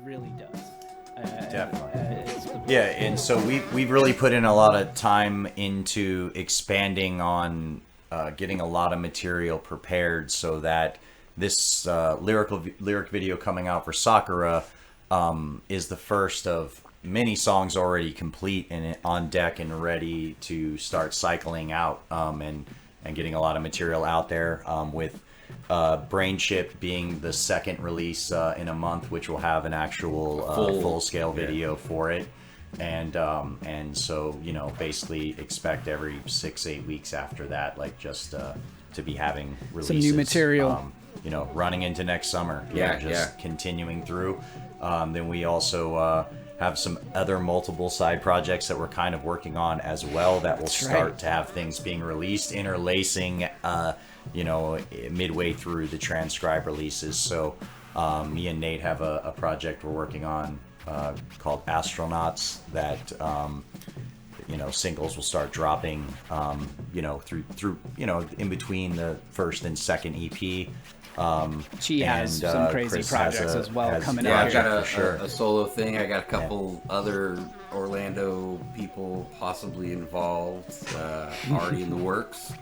really does. Definitely. Yeah, and so we've really put in a lot of time into expanding on getting a lot of material prepared so that this lyric video coming out for Sakura is the first of many songs already complete and on deck and ready to start cycling out and getting a lot of material out there with Brain Chip being the second release in a month, which will have an actual full scale video for it, and so basically expect every 6-8 weeks after that, like just to be having releases, some new material, running into next summer, continuing through. Then we also have some other multiple side projects that we're kind of working on as well that will start to have things being released, interlacing midway through the transcribe releases. So me and Nate have a project we're working on called Astronauts that singles will start dropping through in between the first and second EP. She has some crazy Chris projects as well coming out. Yeah, I've got a solo thing. I got a couple other Orlando people possibly involved, already in the works.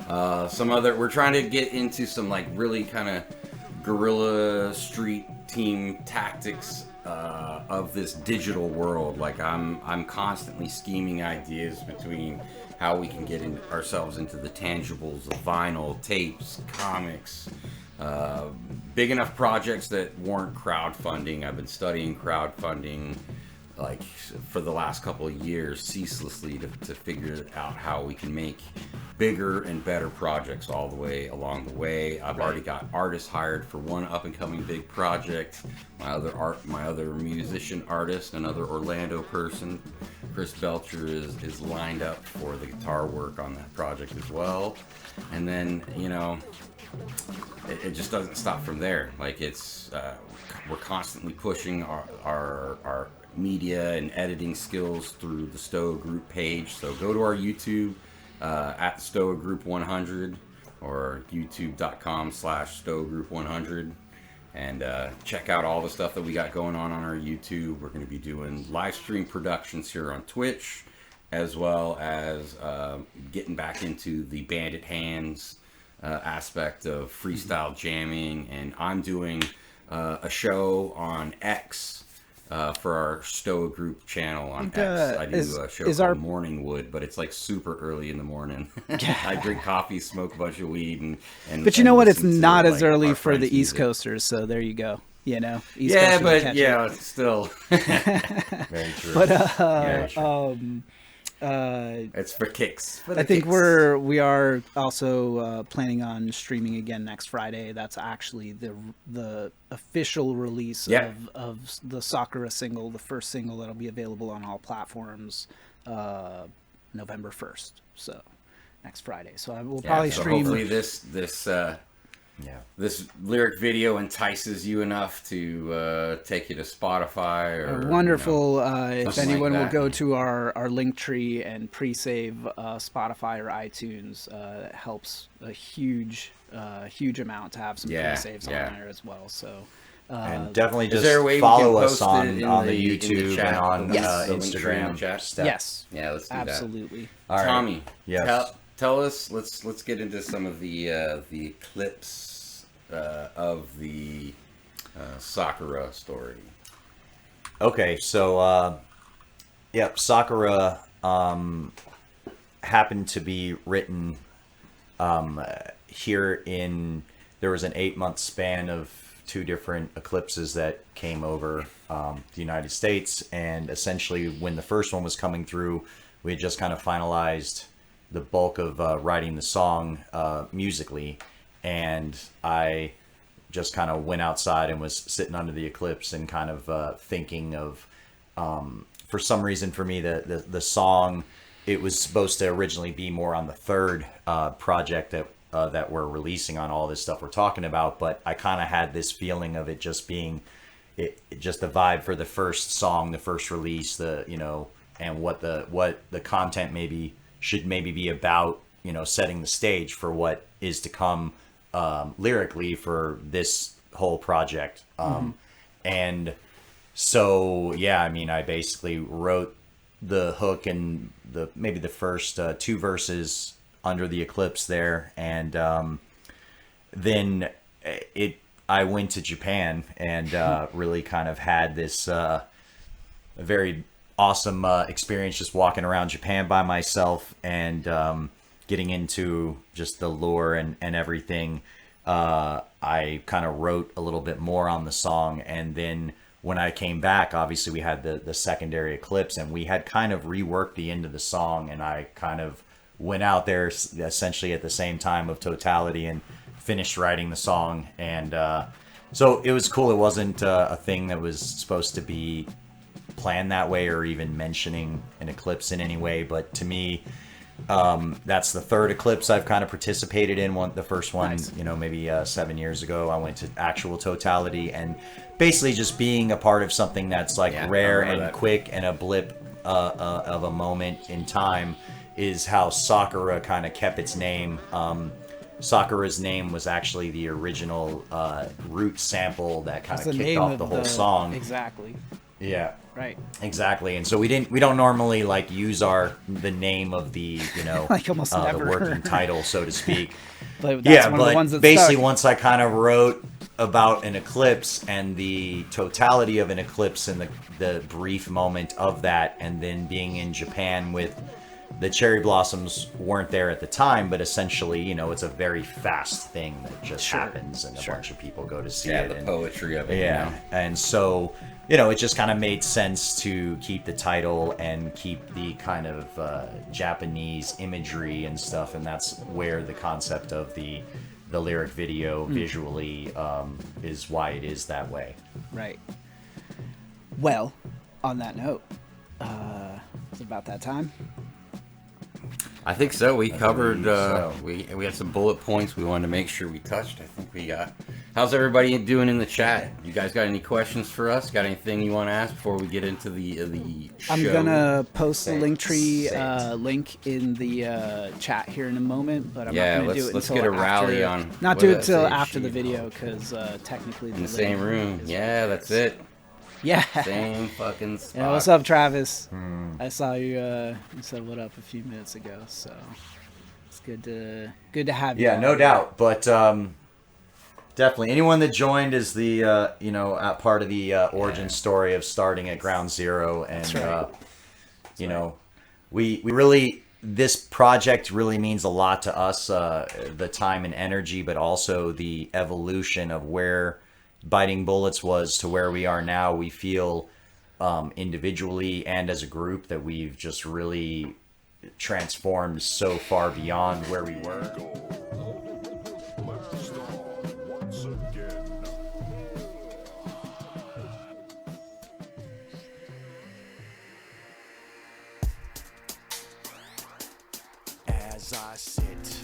We're trying to get into some like really kind of guerrilla street team tactics of this digital world. Like I'm constantly scheming ideas between how we can get ourselves into the tangibles of vinyl, tapes, comics, big enough projects that warrant crowdfunding. I've been studying crowdfunding like for the last couple of years ceaselessly to figure out how we can make bigger and better projects all the way along the way. I've already got artists hired for one up and coming big project. My other musician artist, another Orlando person, Chris Belcher, is lined up for the guitar work on that project as well. And then it just doesn't stop from there. Like it's we're constantly pushing our media and editing skills through the stoagroup page. So go to our YouTube at stoagroup100 or youtube.com/stoagroup100 and check out all the stuff that we got going on our YouTube. We're going to be doing live stream productions here on Twitch, as well as getting back into the Bandit Hands aspect of freestyle jamming. And I'm doing a show on X for our Stoagroup channel on X. I do a show called Morning Wood, but it's like super early in the morning. I drink coffee, smoke a bunch of weed, and but you know what? It's not as early for the East Coasters, so there you go. East Coasters but yeah, it's still very true. But it's for kicks. I think we are also planning on streaming again next Friday. That's actually the official release of the Sakura single, the first single that'll be available on all platforms, November 1st. So next Friday. So I will probably stream. Hopefully this lyric video entices you enough to take you to Spotify or wonderful. If anyone will go to our link tree and pre-save Spotify or iTunes, it helps a huge amount to have some pre-saves on there as well. So and definitely just follow us on the YouTube and on Instagram. Yes. Yeah, let's do absolutely. That. All right. Tommy, tell us. Let's get into some of the clips of the Sakura story. Okay, so Sakura happened to be written here in. There was an 8-month span of 2 different eclipses that came over the United States, and essentially when the first one was coming through, we had just kind of finalized the bulk of writing the song musically, and I just kind of went outside and was sitting under the eclipse and kind of thinking of, for some reason for me, the song, it was supposed to originally be more on the third project that we're releasing on all this stuff we're talking about, but I kind of had this feeling of it just being just the vibe for the first song, the first release, and what the content should be about, setting the stage for what is to come lyrically for this whole project. And So yeah, I mean, I basically wrote the hook and maybe the first two verses under the eclipse there, and then I went to Japan and really kind of had this a very awesome experience just walking around Japan by myself and getting into just the lore and everything. I kind of wrote a little bit more on the song, and then when I came back, obviously we had the secondary eclipse, and we had kind of reworked the end of the song, and I kind of went out there essentially at the same time of Totality and finished writing the song. And so it was cool. It wasn't a thing that was supposed to be planned that way or even mentioning an eclipse in any way, but to me, that's the third eclipse I've kind of participated in. The first one, nice. Maybe 7 years ago, I went to actual Totality, and basically just being a part of something that's like rare and quick and a blip of a moment in time is how Sakura kind of kept its name. Sakura's name was actually the original root sample that kind of kicked off the whole song. Exactly. Yeah. Right. Exactly. And so we don't normally like use the name of the, like almost never. The working title, so to speak. But that's one of the ones that basically stuck. Once I kind of wrote about an eclipse and the totality of an eclipse and the brief moment of that, and then being in Japan with the cherry blossoms weren't there at the time, but essentially, it's a very fast thing that just happens, and a bunch of people go to see it. Yeah, the poetry of it. Yeah, and so, it just kind of made sense to keep the title and keep the kind of Japanese imagery and stuff, and that's where the concept of the lyric video visually is why it is that way. Right. Well, on that note, it's about that time. I think so. We covered. We had some bullet points we wanted to make sure we touched. I think we got. How's everybody doing in the chat? You guys got any questions for us? Got anything you want to ask before we get into the show? I'm gonna post the Linktree link in the chat here in a moment, but I'm not gonna do it let's until get a rally on. Not do it till after the video because technically in the same room. Yeah, that's it. Yeah. Same fucking spot. Yeah, what's up, Travis? I saw you. You said what up a few minutes ago, so it's good to have you. Yeah, no doubt. But definitely, anyone that joined is the part of the origin story of starting at ground zero, and we really, this project really means a lot to us. The time and energy, but also the evolution of where Biting Bullets was to where we are now. We feel individually and as a group that we've just really transformed so far beyond where we were. As I sit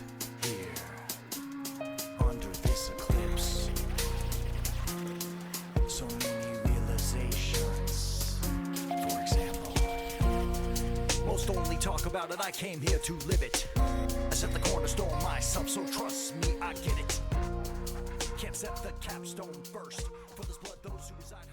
here under this eclipse, so many realizations. For example, most only talk about it, I came here to live it. I set the cornerstone myself, so trust me, I get it. Can't set the capstone first, for this blood those who reside